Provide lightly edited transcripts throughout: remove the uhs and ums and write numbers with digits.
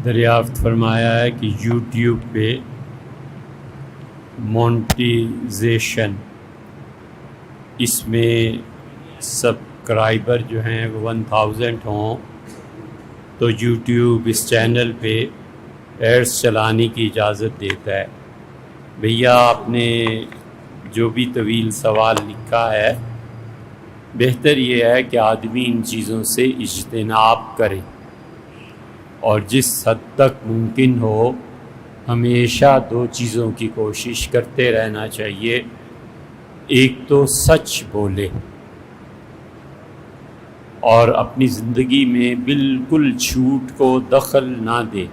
دریافت فرمایا ہے کہ یوٹیوب پہ مونٹیزیشن، اس میں سبسکرائبر جو ہیں وہ 1000 ہوں تو یوٹیوب اس چینل پہ ایڈس چلانے کی اجازت دیتا ہے۔ بھیا آپ نے جو بھی طویل سوال لکھا ہے، بہتر یہ ہے کہ آدمی ان چیزوں سے اجتناب کرے، اور جس حد تک ممکن ہو ہمیشہ 2 چیزوں کی کوشش کرتے رہنا چاہیے۔ ایک تو سچ بولے اور اپنی زندگی میں بالکل جھوٹ کو دخل نہ دے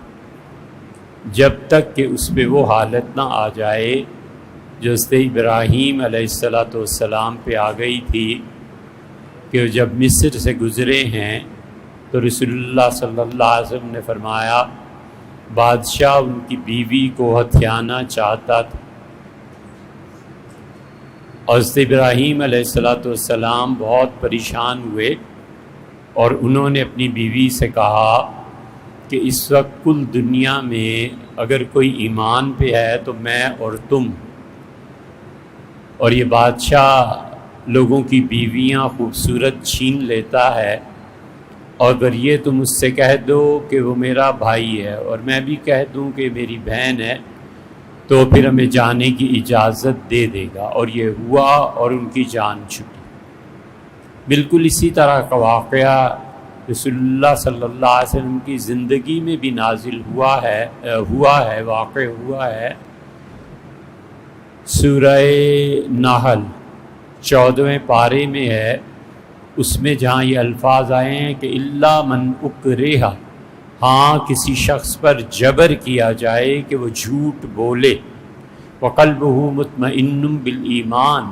جب تک کہ اس پہ وہ حالت نہ آ جائے جو حضرت ابراہیم علیہ السلام پہ آ گئی تھی کہ جب مصر سے گزرے ہیں تو رسول اللہ صلی اللہ علیہ وسلم نے فرمایا بادشاہ ان کی بیوی کو ہتھیانا چاہتا تھا، اور حضرت ابراہیم علیہ السلام بہت پریشان ہوئے اور انہوں نے اپنی بیوی سے کہا کہ اس وقت کل دنیا میں اگر کوئی ایمان پہ ہے تو میں اور تم، اور یہ بادشاہ لوگوں کی بیویاں خوبصورت چھین لیتا ہے، اور اگر یہ تم اس سے کہہ دو کہ وہ میرا بھائی ہے اور میں بھی کہہ دوں کہ میری بہن ہے تو پھر ہمیں جانے کی اجازت دے دے گا، اور یہ ہوا اور ان کی جان چھٹی۔ بالکل اسی طرح کا واقعہ رسول اللہ صلی اللہ علیہ وسلم کی زندگی میں بھی نازل ہوا ہے، واقع ہوا ہے۔ سورہ نحل 14ویں پارے میں ہے، اس میں جہاں یہ الفاظ آئے ہیں کہ الا من اکرہ، ہاں کسی شخص پر جبر کیا جائے کہ وہ جھوٹ بولے، وقلبہ مطمئن بالایمان،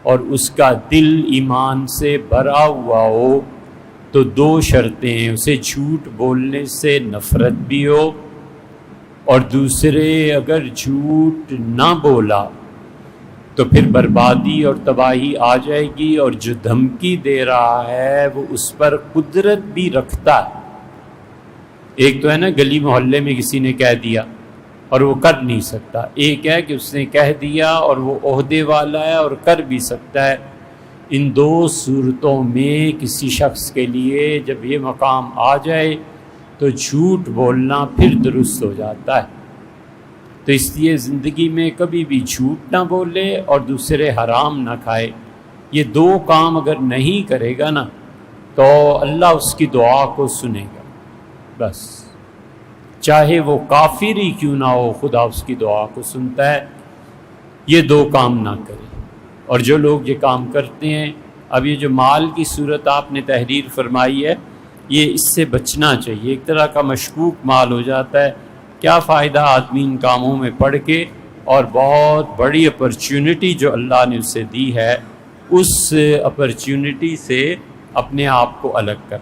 اور اس کا دل ایمان سے بھرا ہوا ہو، تو 2 شرطیں ہیں، اسے جھوٹ بولنے سے نفرت بھی ہو، اور دوسرے اگر جھوٹ نہ بولا تو پھر بربادی اور تباہی آ جائے گی، اور جو دھمکی دے رہا ہے وہ اس پر قدرت بھی رکھتا ہے۔ ایک تو ہے نا گلی محلے میں کسی نے کہہ دیا اور وہ کر نہیں سکتا، ایک ہے کہ اس نے کہہ دیا اور وہ عہدے والا ہے اور کر بھی سکتا ہے۔ ان 2 صورتوں میں کسی شخص کے لیے جب یہ مقام آ جائے تو جھوٹ بولنا پھر درست ہو جاتا ہے۔ تو اس لیے زندگی میں کبھی بھی جھوٹ نہ بولے اور دوسرے حرام نہ کھائے۔ یہ 2 کام اگر نہیں کرے گا نا تو اللہ اس کی دعا کو سنے گا، بس چاہے وہ کافر ہی کیوں نہ ہو، خدا اس کی دعا کو سنتا ہے۔ یہ 2 کام نہ کرے، اور جو لوگ یہ کام کرتے ہیں، اب یہ جو مال کی صورت آپ نے تحریر فرمائی ہے، یہ اس سے بچنا چاہیے، ایک طرح کا مشکوک مال ہو جاتا ہے۔ کیا فائدہ آدمی ان کاموں میں پڑھ کے، اور بہت بڑی اپرچونٹی جو اللہ نے اسے دی ہے، اس اپرچونٹی سے اپنے آپ کو الگ کر